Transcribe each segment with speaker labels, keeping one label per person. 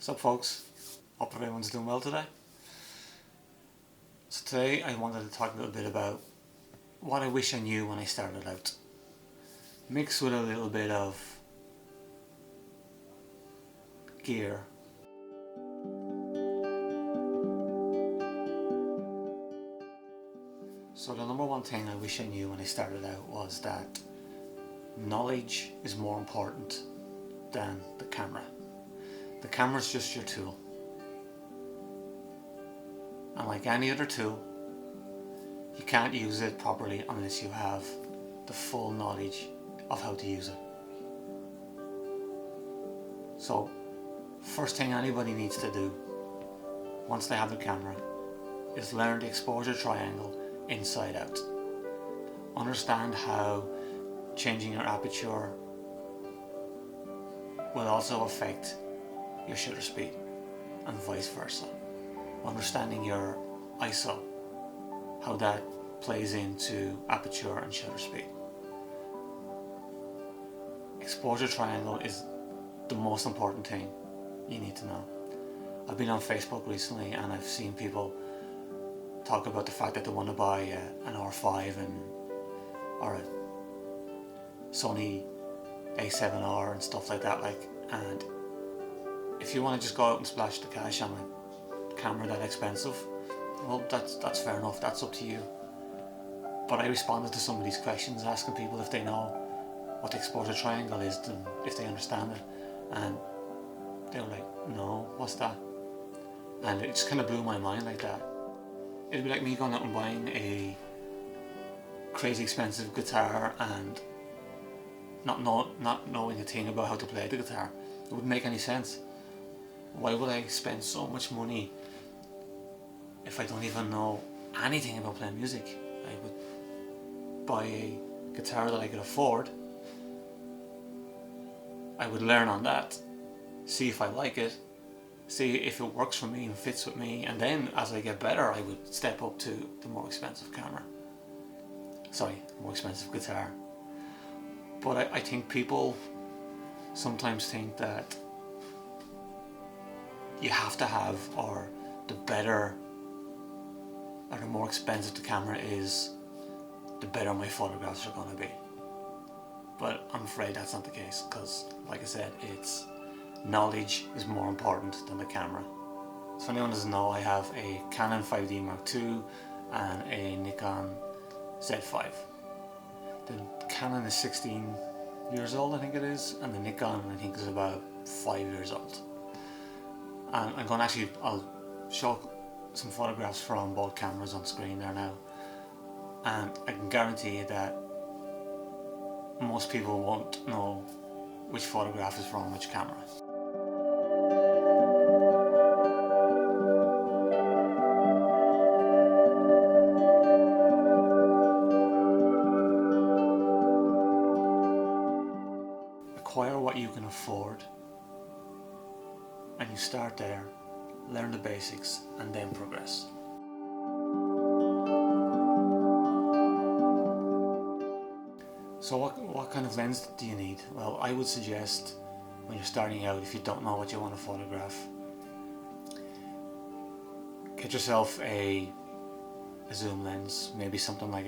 Speaker 1: What's up, folks? Hope everyone's doing well today. So today I wanted to talk a little bit about what I wish I knew when I started out, mixed with a little bit of gear. So the number one thing I wish I knew when I started out was that knowledge is more important than the camera. The camera's just your tool. And like any other tool, you can't use it properly unless you have the full knowledge of how to use it. So, first thing anybody needs to do once they have their camera is learn the exposure triangle inside out. Understand how changing your aperture will also affect your shutter speed and vice versa. Understanding your ISO, how that plays into aperture and shutter speed. Exposure triangle is the most important thing you need to know. I've been on Facebook recently and I've seen people talk about the fact that they want to buy an R5 or a Sony A7R and stuff like that, and if you want to just go out and splash the cash on a camera that expensive, well, that's fair enough, that's up to you. But I responded to some of these questions asking people if they know what the exposure triangle is and if they understand it, and they were like, no, what's that? And it just kind of blew my mind like that. It'd be like me going out and buying a crazy expensive guitar and not knowing a thing about how to play the guitar. It wouldn't make any sense. Why would I spend so much money if I don't even know anything about playing music? I would buy a guitar that I could afford. I would learn on that, see if I like it, see if it works for me and fits with me, and then as I get better I would step up to the more expensive camera. Sorry, more expensive guitar. But I think people sometimes think that you have to have, or the better or the more expensive the camera is, the better my photographs are going to be. But I'm afraid that's not the case, because like I said, it's knowledge is more important than the camera. So if anyone doesn't know, I have a Canon 5D Mark II and a Nikon Z5. The Canon is 16 years old, I think it is, and the Nikon I think is about 5 years old. And I'm going to actually, I'll show some photographs from both cameras on screen there now, and I can guarantee you that most people won't know which photograph is from which camera. Acquire what you can afford, and you start there, learn the basics, and then progress. So what kind of lens do you need? Well, I would suggest when you're starting out, if you don't know what you want to photograph, get yourself a zoom lens, maybe something like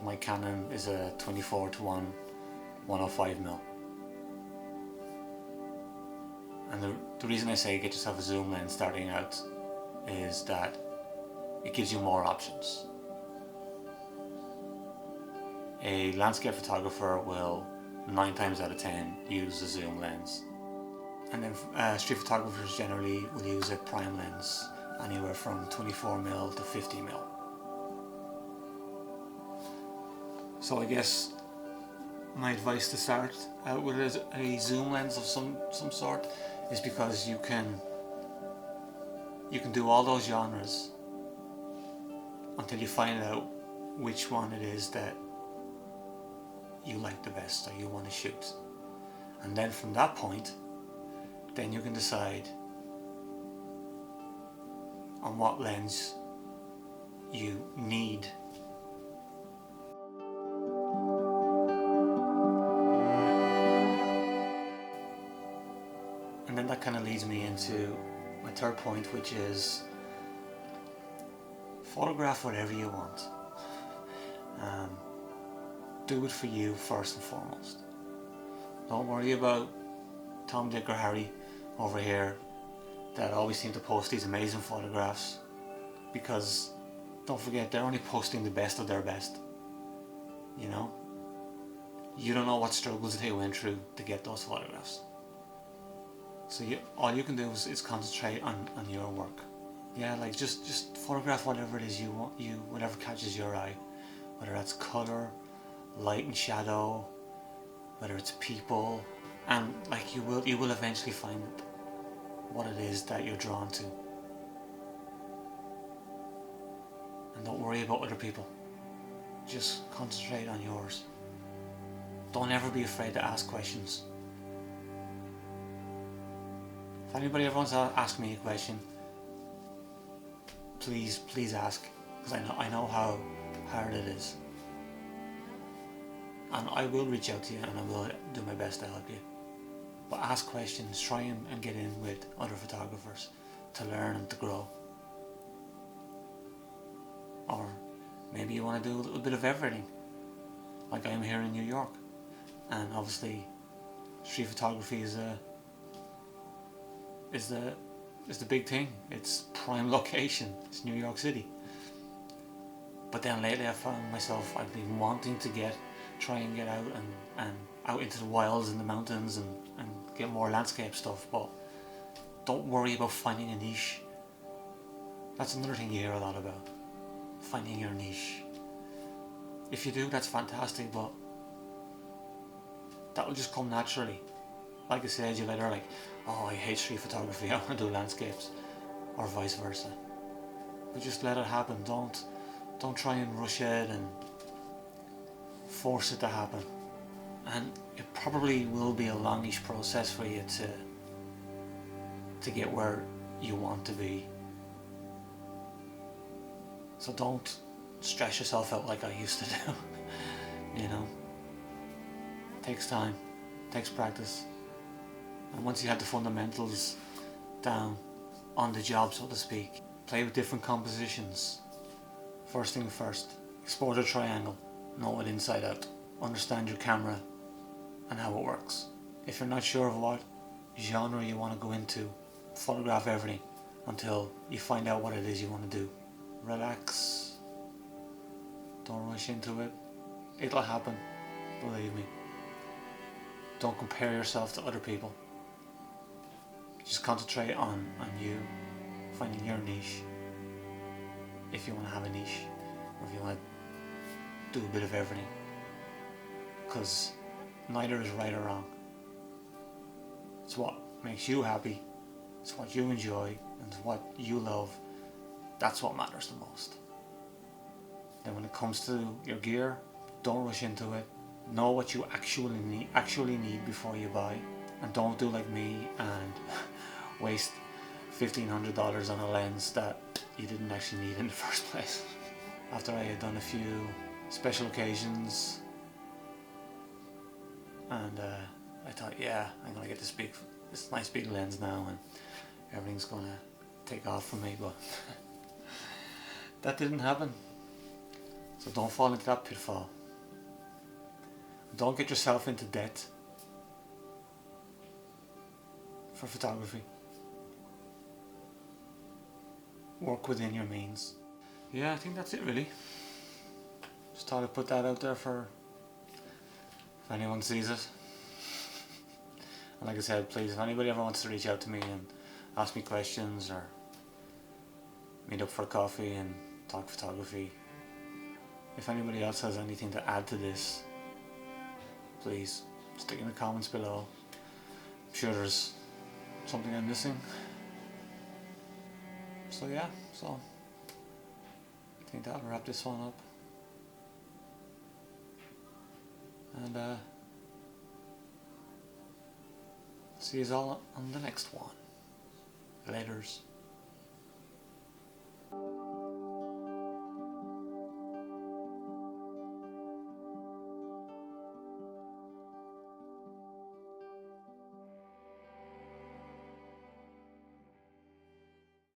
Speaker 1: my Canon is a 24:1 105mm. And the reason I say get yourself a zoom lens starting out is that it gives you more options. A landscape photographer will 9 times out of 10 use a zoom lens, and then street photographers generally will use a prime lens, anywhere from 24mm to 50mm. So I guess my advice to start out with a zoom lens of some sort is because you can do all those genres until you find out which one it is that you like the best or you want to shoot, and then from that point then you can decide on what lens you need. And then that kind of leads me into my third point, which is photograph whatever you want. Do it for you first and foremost. Don't worry about Tom, Dick or Harry over here that always seem to post these amazing photographs, because don't forget, they're only posting the best of their best. You know? You don't know what struggles they went through to get those photographs. So all you can do is concentrate on your work. Yeah, like just photograph whatever it is you want, whatever catches your eye. Whether that's colour, light and shadow, whether it's people, and like you will eventually find what it is that you're drawn to. And don't worry about other people. Just concentrate on yours. Don't ever be afraid to ask questions. If anybody ever wants to ask me a question, please ask, because I know how hard it is. And I will reach out to you and I will do my best to help you. But ask questions, try and get in with other photographers to learn and to grow. Or maybe you want to do a little bit of everything, like I am here in New York. And obviously street photography is the big thing. It's prime location. It's New York City. But then lately I found myself, I've been wanting to try and get out and out into the wilds and the mountains and get more landscape stuff. But don't worry about finding a niche. That's another thing you hear a lot about, finding your niche. If you do, that's fantastic, but that will just come naturally. Like I said, you'll either like, oh, I hate street photography, I want to do landscapes, or vice versa. But just let it happen. Don't try and rush it and force it to happen. And it probably will be a longish process for you to get where you want to be. So don't stress yourself out like I used to do. You know, it takes time, it takes practice. And once you have the fundamentals down on the job, so to speak, play with different compositions. First thing first, explore the triangle, know it inside out, understand your camera and how it works. If you're not sure of what genre you want to go into, photograph everything until you find out what it is you want to do. Relax, don't rush into it, it'll happen, believe me. Don't compare yourself to other people. Just concentrate on you, finding your niche, if you want to have a niche, or if you want to do a bit of everything. Because neither is right or wrong. It's what makes you happy, it's what you enjoy, and it's what you love. That's what matters the most. Then when it comes to your gear, don't rush into it. Know what you actually need before you buy, and don't do like me and waste $1,500 on a lens that you didn't actually need in the first place. After I had done a few special occasions, and I thought, yeah, I'm gonna get this nice big lens now, and everything's gonna take off for me, but that didn't happen. So don't fall into that pitfall. Don't get yourself into debt for photography. Work within your means. Yeah, I think that's it really. Just thought I'd put that out there for if anyone sees it. And like I said, please, if anybody ever wants to reach out to me and ask me questions or meet up for coffee and talk photography, if anybody else has anything to add to this, please stick in the comments below. I'm sure there's something I'm missing. So yeah, so I think that'll wrap this one up. And see you all on the next one. Laters.